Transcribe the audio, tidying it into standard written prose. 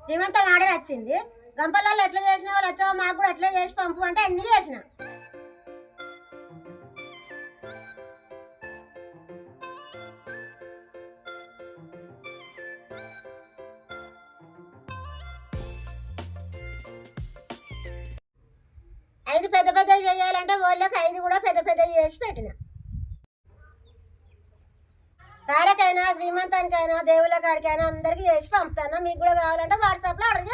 శ్రీమంతం ఆర్డర్ వచ్చింది. గంపలలో ఎట్లా చేసిన వాళ్ళు వచ్చావో మాకు కూడా అట్లే చేసి పంపు అంటే అన్నీ చేసిన. ఐదు పెద్ద పెద్ద చేయాలంటే వాళ్ళకి ఐదు కూడా పెద్ద పెద్ద చేసి పెట్టిన. సారకైనా శ్రీమంతానికైనా దేవుళ్ళ కాడికైనా అందరికీ చేసి పంపుతాను. మీకు కూడా కావాలంటే వాట్సాప్లో ఆర్డర్